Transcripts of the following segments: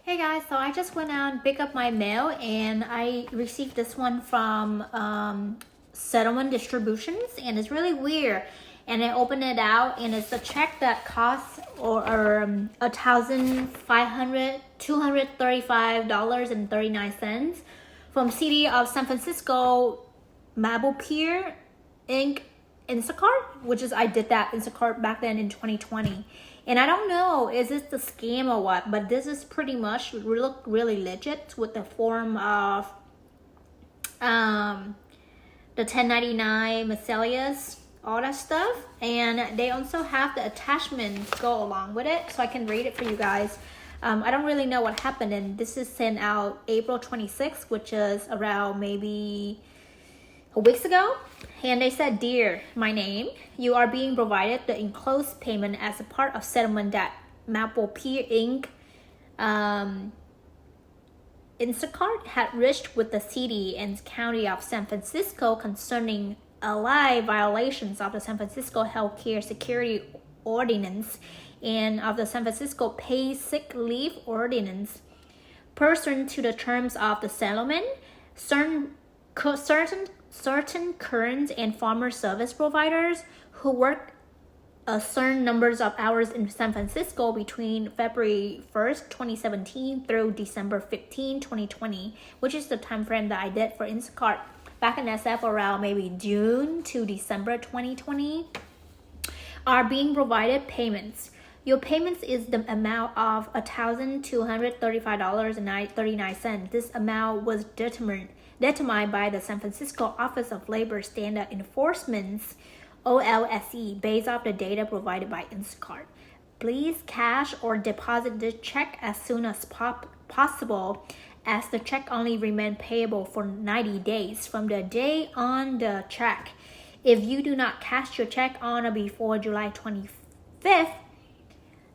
Hey guys, so I just went out and picked up my mail and I received this one from Settlement Distributions and it's really weird. And I opened it out and it's a check that costs $1,235.39 from City of San Francisco Marble Pier Inc. Instacart, which is I did that Instacart back then in 2020. And I don't know, is this the scam or what? But this is pretty much look really legit with the form of the 1099 miscellaneous, all that stuff. And they also have the attachments go along with it, so I can read it for you guys. I don't really know what happened, and this is sent out April 26th, which is around maybe weeks ago. And they said, "Dear, my name, you are being provided the enclosed payment as a part of settlement that Maple Pier Inc. Instacart had reached with the city and county of San Francisco concerning alleged violations of the San Francisco Healthcare Security Ordinance and of the San Francisco Paid Sick Leave Ordinance. Pursuant to the terms of the settlement, certain current and former service providers who work a certain numbers of hours in San Francisco between February 1st, 2017 through December 15, 2020, which is the time frame that I did for Instacart back in SF around maybe June to December 2020, are being provided payments. Your payments is the amount of $1,235.39. This amount was determined by the San Francisco Office of Labor Standard Enforcement's OLSE based off the data provided by Instacart. Please cash or deposit the check as soon as possible, as the check only remains payable for 90 days from the day on the check. If you do not cash your check on or before July 25th,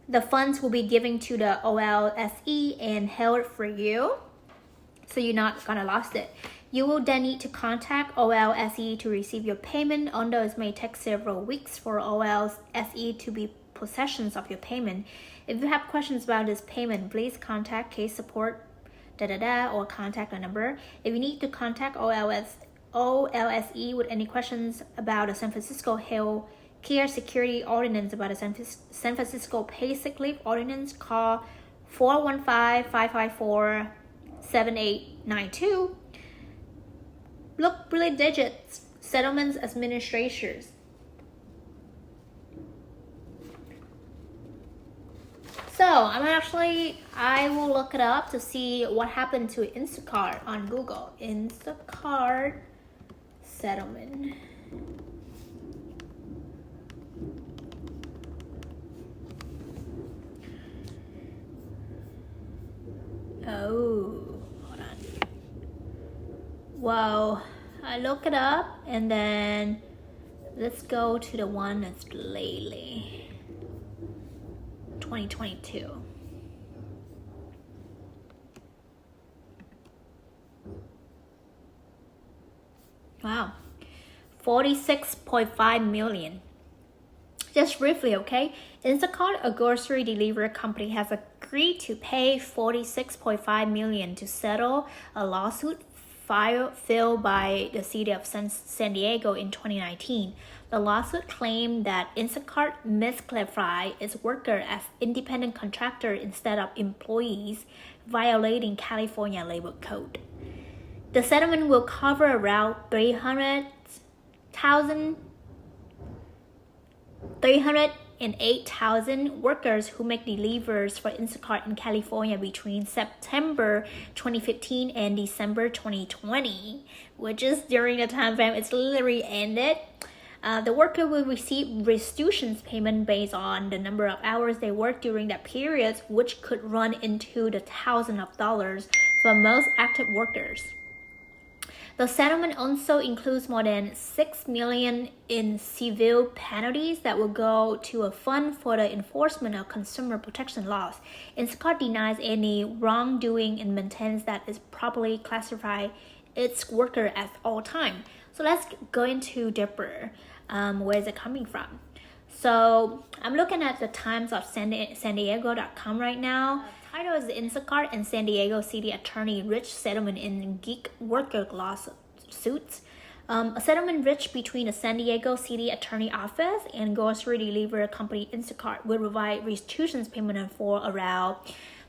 the funds will be given to the OLSE and held for you, so you're not gonna lose it. You will then need to contact OLSE to receive your payment, although it may take several weeks for OLSE to be possession of your payment. If you have questions about this payment, please contact case support or contact the number. If you need to contact OLSE with any questions about the San Francisco Healthcare Security Ordinance, about the San Francisco Paid Sick Leave Ordinance, call 415-554-7892. Look really digits. Settlements administrators. So I will look it up to see what happened to Instacart on Google. Instacart settlement. Oh, hold on. Wow, I look it up and then let's go to the one that's lately 2022. Wow, 46.5 million. Just briefly, okay? Instacart, a grocery delivery company, has agreed to pay $46.5 million to settle a lawsuit filed by the city of San Diego in 2019. The lawsuit claimed that Instacart misclassified its workers as independent contractor instead of employees, violating California labor code. The settlement will cover around 308,000 workers who make deliveries for Instacart in California between September 2015 and December 2020, which is during the time frame it's literally ended. The worker will receive restitution payment based on the number of hours they work during that period, which could run into the thousands of dollars for most active workers. The settlement also includes more than $6 million in civil penalties that will go to a fund for the enforcement of consumer protection laws. Instacart denies any wrongdoing and maintains that it's properly classified its worker at all time. So let's go into deeper. Where is it coming from? So I'm looking at the Times of San Diego.com right now. Title is Instacart and San Diego City Attorney Rich Settlement in Geek Worker Lawsuits. A settlement reached between the San Diego City Attorney Office and grocery delivery company Instacart will provide restitution payment for around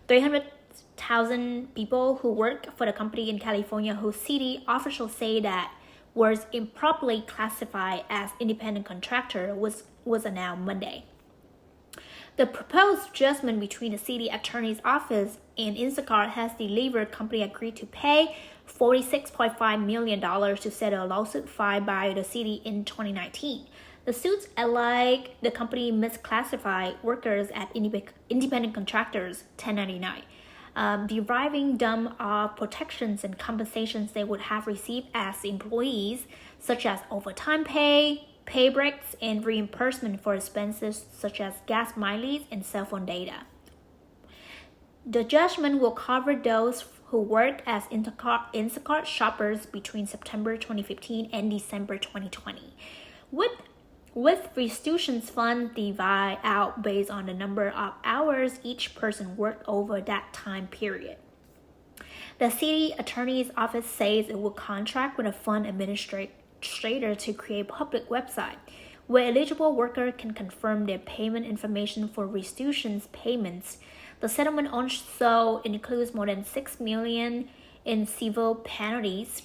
300,000 people who work for the company in California whose city officials say that was improperly classified as independent contractor was announced Monday. The proposed adjustment between the city attorney's office and Instacart has the delivery company agreed to pay $46.5 million to settle a lawsuit filed by the city in 2019. The suits allege the company misclassified workers as independent contractors 1099, deriving them of protections and compensations they would have received as employees, such as overtime pay breaks, and reimbursement for expenses such as gas mileage and cell phone data. The judgment will cover those who worked as Instacart shoppers between September 2015 and December 2020, with restitution funds divided out based on the number of hours each person worked over that time period. The city attorney's office says it will contract with a fund administrator to create a public website where eligible workers can confirm their payment information for restitution payments. The settlement also includes more than $6 million in civil penalties,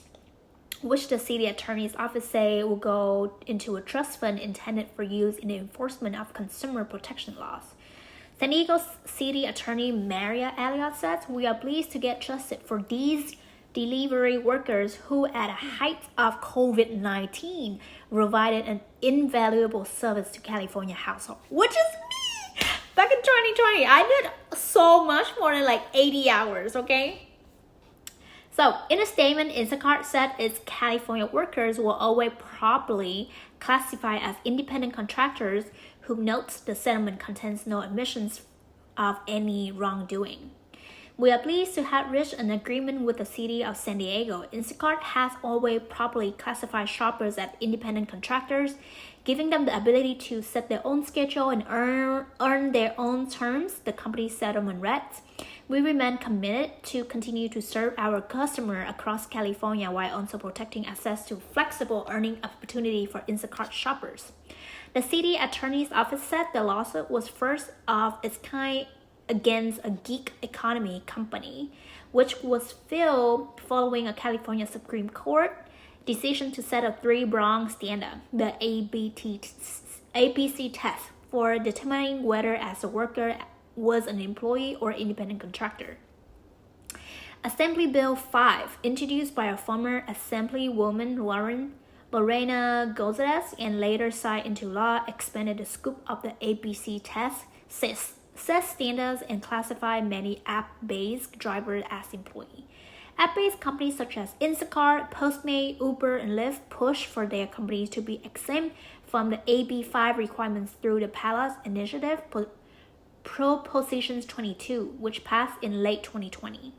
which the city attorney's office say will go into a trust fund intended for use in the enforcement of consumer protection laws. San Diego City Attorney Maria Elliott says, "We are pleased to get justice for these delivery workers who at the height of COVID-19 provided an invaluable service to California households," which is me. Back in 2020, I did so much more than like 80 hours, okay? So, in a statement, Instacart said its California workers will always properly classified as independent contractors, who notes the settlement contains no admissions of any wrongdoing. "We are pleased to have reached an agreement with the city of San Diego. Instacart has always properly classified shoppers as independent contractors, giving them the ability to set their own schedule and earn their own terms," the company's settlement reads. "We remain committed to continue to serve our customer across California while also protecting access to flexible earning opportunity for Instacart shoppers." The city attorney's office said the lawsuit was first of its kind against a gig economy company, which was filed following a California Supreme Court decision to set a three-pronged standard, the ABC test, for determining whether as a worker was an employee or independent contractor. Assembly Bill 5, introduced by a former Assemblywoman Lorena Gonzalez and later signed into law, expanded the scope of the ABC test, set standards and classify many app-based drivers as employees. App-based companies such as Instacart, Postmates, Uber, and Lyft push for their companies to be exempt from the AB5 requirements through the Payout Initiative Proposition 22, which passed in late 2020.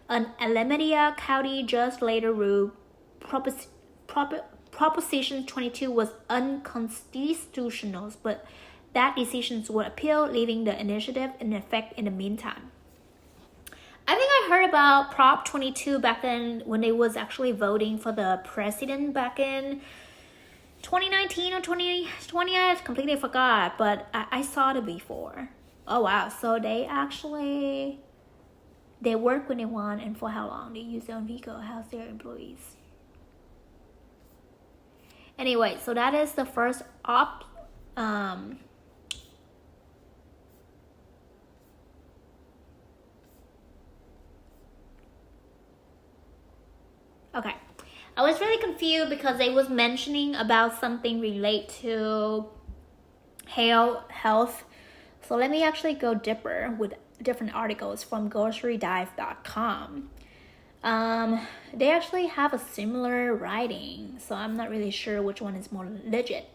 An Alameda County judge later ruled Proposition 22 was unconstitutional, but that decision was appealed, leaving the initiative in effect in the meantime. I think I heard about Prop 22 back then when they was actually voting for the president back in 2019 or 2020. I completely forgot, but I saw it before. Oh wow, so they work when they want and for how long. They use their own vehicle, how's their employees. Anyway, so that is the first Okay, I was really confused because they was mentioning about something related to health. So let me actually go deeper with different articles from grocerydive.com. They actually have a similar writing, so I'm not really sure which one is more legit.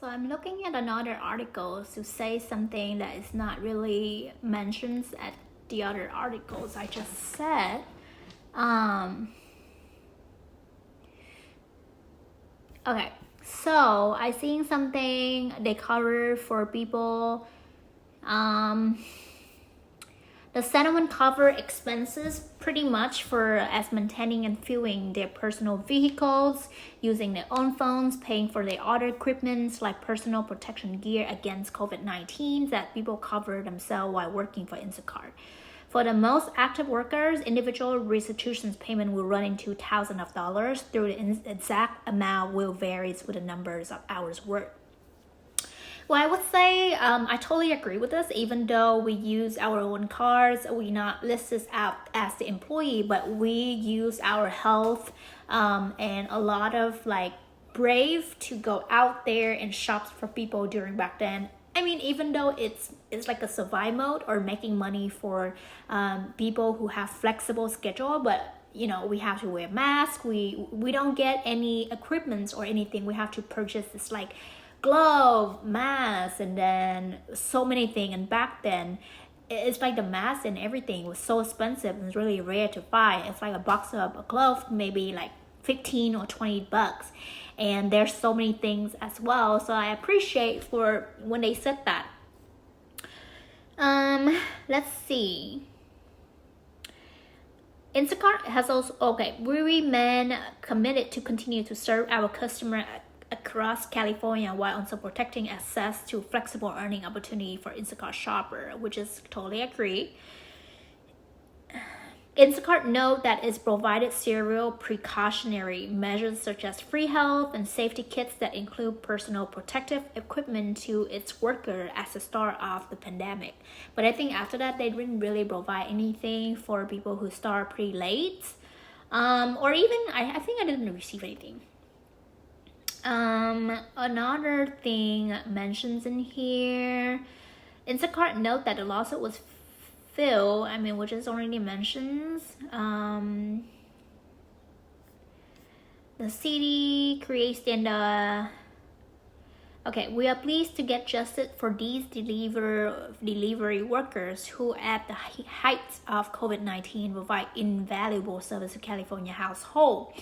So I'm looking at another article to say something that is not really mentioned at the other articles I just said. Okay, so I seen something they cover for people. The settlement cover expenses pretty much for as maintaining and fueling their personal vehicles, using their own phones, paying for their other equipment like personal protection gear against COVID-19 that people cover themselves while working for Instacart. For the most active workers, individual restitution's payment will run into thousands of dollars, though the exact amount will vary with the numbers of hours worked. Well, I would say I totally agree with this. Even though we use our own cars, we not listed out as the employee, but we use our health and a lot of like brave to go out there and shop for people during back then. I mean, even though it's like a survival mode or making money for people who have flexible schedule, but you know, we have to wear masks. We don't get any equipment or anything. We have to purchase this like glove, mask, and then so many things. And back then, it's like the mask and everything was so expensive and it's really rare to buy. It's like a box of a glove, maybe like 15 or 20 bucks. And there's so many things as well. So I appreciate for when they said that. Let's see. Instacart has also, we remain committed to continue to serve our customer across California while also protecting access to flexible earning opportunity for Instacart shopper, which is totally agree. Instacart note that it's provided several precautionary measures such as free health and safety kits that include personal protective equipment to its worker at the start of the pandemic. But I think after that, they didn't really provide anything for people who start pretty late. Or even, I think I didn't receive anything. Another thing mentions in here, Instacart note that the lawsuit was filed, which is already mentions. The city creates the we are pleased to get justice for these delivery workers who at the height of COVID-19 provide invaluable service to California household.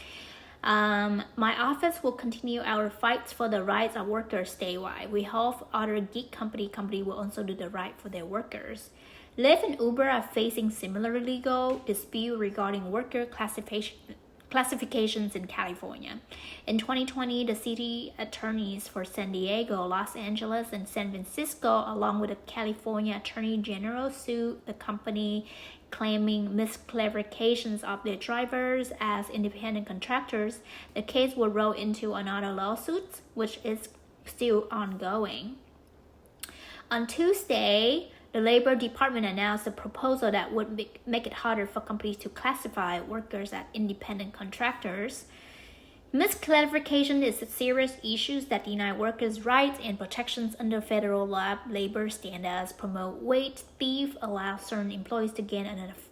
My office will continue our fights for the rights of workers statewide. We hope other gig company will also do the right for their workers. Lyft and Uber are facing similar legal dispute regarding worker classifications in California. In 2020, the city attorneys for San Diego, Los Angeles, and San Francisco, along with the California Attorney General, sued the company claiming misclarifications of their drivers as independent contractors. The case will roll into another lawsuit, which is still ongoing. On Tuesday, the Labor Department announced a proposal that would make it harder for companies to classify workers as independent contractors. Misclassification is a serious issue that deny workers' rights and protections under federal labor standards, promote wage theft, allow certain employees to gain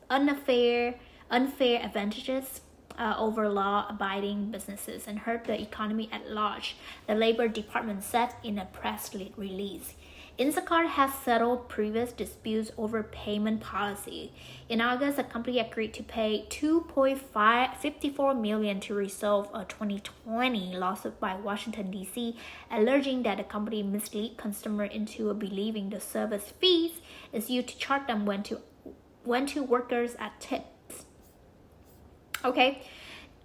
unfair advantages over law-abiding businesses, and hurt the economy at large, the Labor Department said in a press release. Instacart has settled previous disputes over payment policy. In August, the company agreed to pay $2.54 million to resolve a 2020 lawsuit by Washington, D.C., alleging that the company misled consumers into believing the service fees is used to charge them when to workers at tips.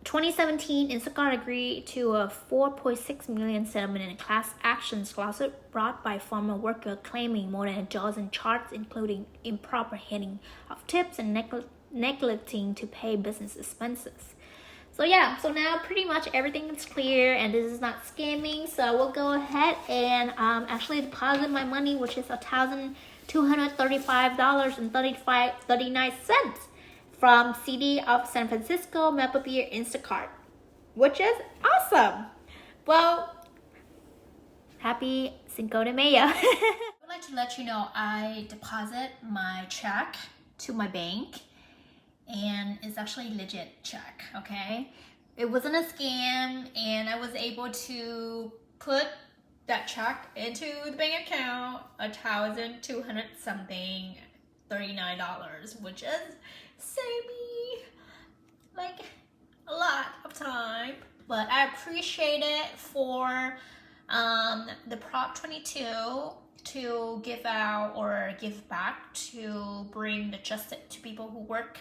2017, Instacart agreed to a $4.6 million settlement in a class actions lawsuit brought by former workers claiming more than a dozen charges, including improper handing of tips and neglecting to pay business expenses. So now pretty much everything is clear, and this is not scamming. So I will go ahead and actually deposit my money, which is $1,235.39. From City of San Francisco, Maple-Beer Instacart, which is awesome. Well, happy Cinco de Mayo. I would like to let you know I deposit my check to my bank, and it's actually a legit check, okay? It wasn't a scam, and I was able to put that check into the bank account, $1,200 something, $39, which is saved me like a lot of time. But I appreciate it for the Prop 22 to give out or give back to bring the justice to people who work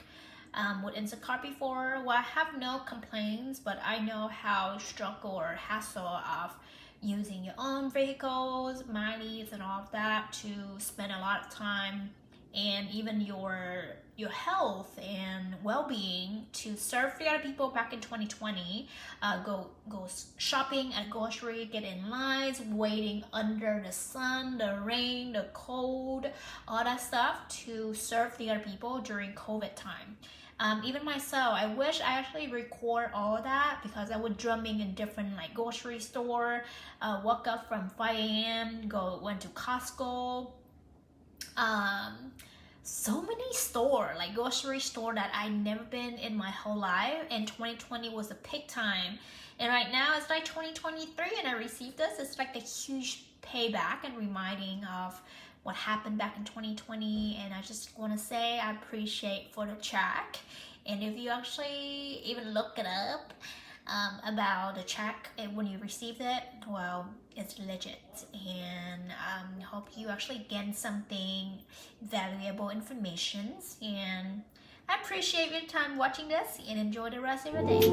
with Instacart before. Well, I have no complaints, but I know how struggle or hassle of using your own vehicles, mileage, and all of that to spend a lot of time and even your health and well-being to serve the other people back in 2020. Go shopping at grocery, get in lines, waiting under the sun, the rain, the cold, all that stuff to serve the other people during COVID time. Even myself, I wish I actually record all that because I would drumming in different like grocery store, woke up from 5 a.m., went to Costco, so many store, like grocery store that I never been in my whole life, and 2020 was a peak time. And right now it's like 2023 and I received this. It's like a huge payback and reminding of what happened back in 2020. And I just want to say I appreciate for the check. And if you actually even look it up about the check and when you received it, well, it's legit. And I hope you actually get something valuable information. And I appreciate your time watching this and enjoy the rest of your day.